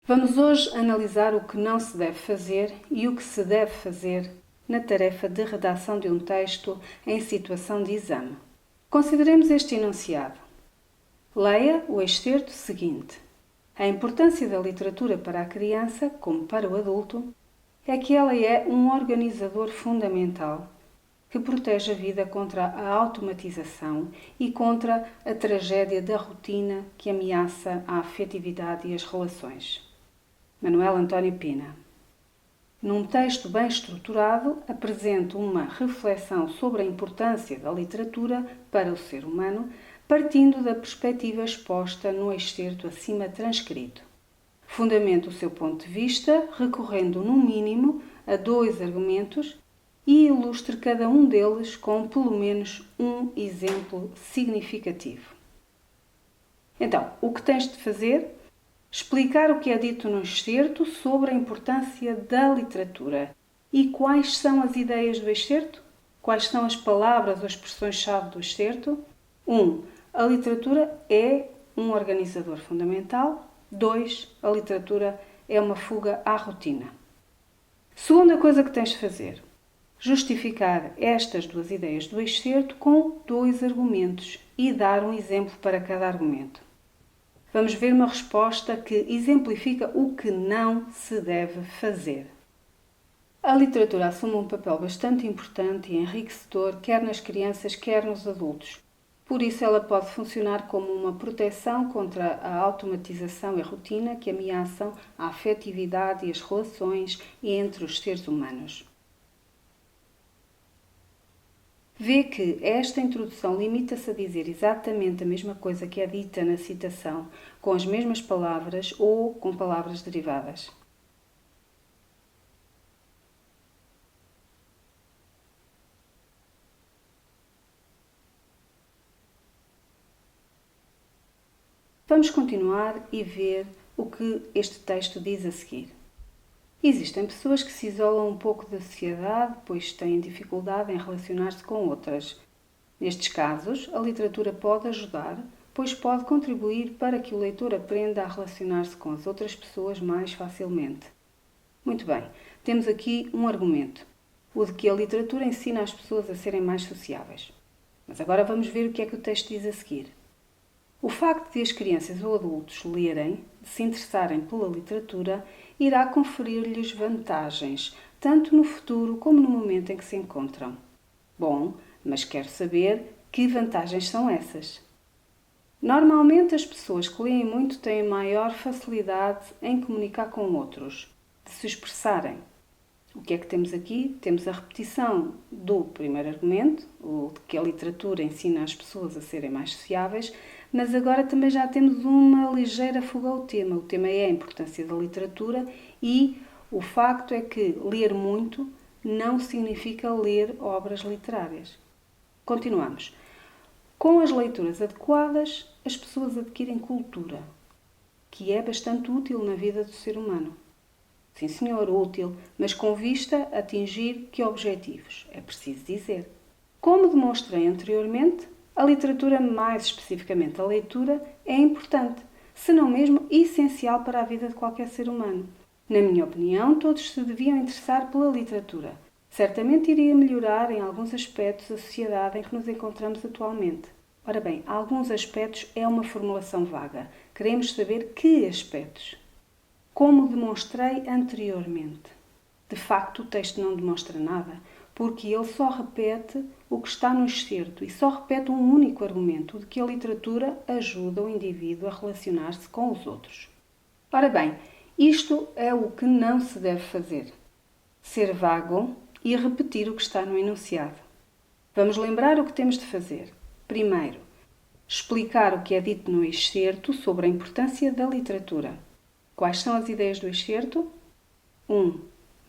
Vamos hoje analisar o que não se deve fazer e o que se deve fazer na tarefa de redação de um texto em situação de exame. Consideremos este enunciado. Leia o excerto seguinte. A importância da literatura para a criança, como para o adulto, é que ela é um organizador fundamental que protege a vida contra a automatização e contra a tragédia da rotina que ameaça a afetividade e as relações. Manuel António Pina. Num texto bem estruturado, apresento uma reflexão sobre a importância da literatura para o ser humano, partindo da perspectiva exposta no excerto acima transcrito. Fundamento o seu ponto de vista, recorrendo no mínimo a 2 argumentos e ilustre cada um deles com pelo menos um exemplo significativo. Então, o que tens de fazer? Explicar o que é dito no excerto sobre a importância da literatura. E quais são as ideias do excerto? Quais são as palavras ou expressões-chave do excerto? 1. A literatura é um organizador fundamental. 2. A literatura é uma fuga à rotina. Segunda coisa que tens de fazer. Justificar estas 2 ideias do excerto com 2 argumentos e dar um exemplo para cada argumento. Vamos ver uma resposta que exemplifica o que não se deve fazer. A literatura assume um papel bastante importante e enriquecedor, quer nas crianças, quer nos adultos. Por isso, ela pode funcionar como uma proteção contra a automatização e a rotina que ameaçam a afetividade e as relações entre os seres humanos. Vê que esta introdução limita-se a dizer exatamente a mesma coisa que é dita na citação, com as mesmas palavras ou com palavras derivadas. Vamos continuar e ver o que este texto diz a seguir. Existem pessoas que se isolam um pouco da sociedade, pois têm dificuldade em relacionar-se com outras. Nestes casos, a literatura pode ajudar, pois pode contribuir para que o leitor aprenda a relacionar-se com as outras pessoas mais facilmente. Muito bem, temos aqui um argumento, o de que a literatura ensina as pessoas a serem mais sociáveis. Mas agora vamos ver o que é que o texto diz a seguir. O facto de as crianças ou adultos lerem, de se interessarem pela literatura, irá conferir-lhes vantagens, tanto no futuro como no momento em que se encontram. Bom, mas quero saber que vantagens são essas. Normalmente as pessoas que leem muito têm maior facilidade em comunicar com outros, de se expressarem. O que é que temos aqui? Temos a repetição do primeiro argumento, o de que a literatura ensina as pessoas a serem mais sociáveis, mas agora também já temos uma ligeira fuga ao tema. O tema é a importância da literatura e o facto é que ler muito não significa ler obras literárias. Continuamos. Com as leituras adequadas, as pessoas adquirem cultura, que é bastante útil na vida do ser humano. Sim, senhor, útil, mas com vista a atingir que objetivos? É preciso dizer. Como demonstrei anteriormente, a literatura, mais especificamente a leitura, é importante, se não mesmo essencial para a vida de qualquer ser humano. Na minha opinião, todos se deviam interessar pela literatura. Certamente iria melhorar em alguns aspectos a sociedade em que nos encontramos atualmente. Ora bem, alguns aspectos é uma formulação vaga. Queremos saber que aspectos. Como demonstrei anteriormente. De facto, o texto não demonstra nada, porque ele só repete o que está no excerto e só repete um único argumento, de que a literatura ajuda o indivíduo a relacionar-se com os outros. Ora bem, isto é o que não se deve fazer. Ser vago e repetir o que está no enunciado. Vamos lembrar o que temos de fazer. Primeiro, explicar o que é dito no excerto sobre a importância da literatura. Quais são as ideias do excerto? 1.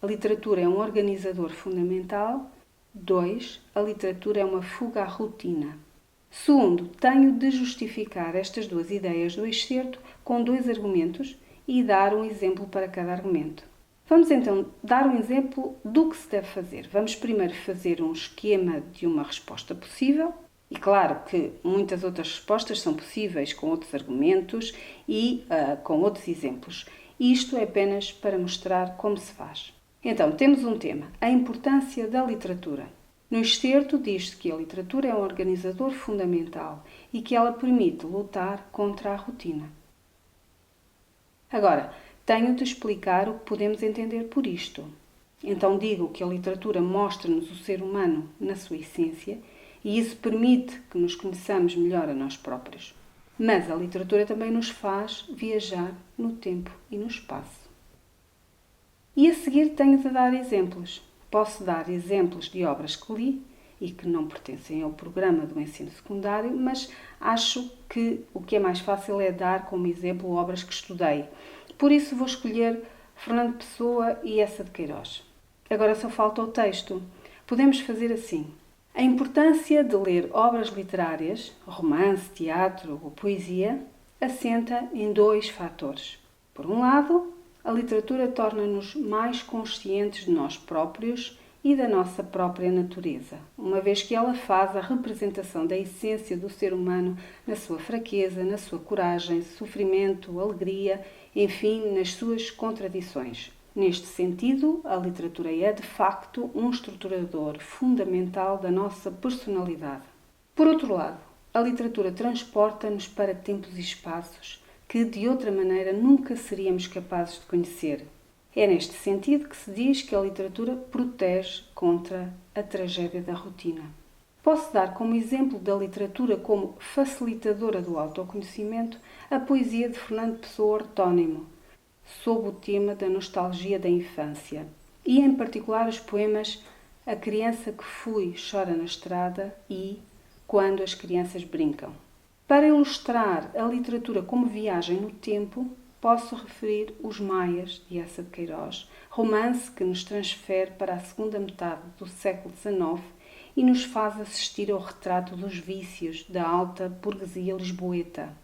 A literatura é um organizador fundamental. 2. A literatura é uma fuga à rotina. Segundo, tenho de justificar estas 2 ideias do excerto com 2 argumentos e dar um exemplo para cada argumento. Vamos então dar um exemplo do que se deve fazer. Vamos primeiro fazer um esquema de uma resposta possível. E claro que muitas outras respostas são possíveis com outros argumentos e com outros exemplos. e isto é apenas para mostrar como se faz. Então, temos um tema, a importância da literatura. No excerto diz-se que a literatura é um organizador fundamental e que ela permite lutar contra a rotina. Agora, tenho de explicar o que podemos entender por isto. Então digo que a literatura mostra-nos o ser humano na sua essência e isso permite que nos conheçamos melhor a nós próprios. Mas a literatura também nos faz viajar no tempo e no espaço. E a seguir tenho de dar exemplos. Posso dar exemplos de obras que li e que não pertencem ao programa do ensino secundário, mas acho que o que é mais fácil é dar como exemplo obras que estudei. Por isso vou escolher Fernando Pessoa e Eça de Queiroz. Agora só falta o texto. Podemos fazer assim. A importância de ler obras literárias, romance, teatro ou poesia, assenta em dois fatores. Por um lado, a literatura torna-nos mais conscientes de nós próprios e da nossa própria natureza, uma vez que ela faz a representação da essência do ser humano na sua fraqueza, na sua coragem, sofrimento, alegria, enfim, nas suas contradições. Neste sentido, a literatura é, de facto, um estruturador fundamental da nossa personalidade. Por outro lado, a literatura transporta-nos para tempos e espaços que, de outra maneira, nunca seríamos capazes de conhecer. É neste sentido que se diz que a literatura protege contra a tragédia da rotina. Posso dar como exemplo da literatura como facilitadora do autoconhecimento a poesia de Fernando Pessoa Ortónimo, sob o tema da nostalgia da infância, e em particular os poemas A Criança que Fui Chora na Estrada e Quando as Crianças Brincam. Para ilustrar a literatura como viagem no tempo, posso referir Os Maias, de Eça de Queiroz, romance que nos transfere para a segunda metade do século XIX e nos faz assistir ao retrato dos vícios da alta burguesia lisboeta.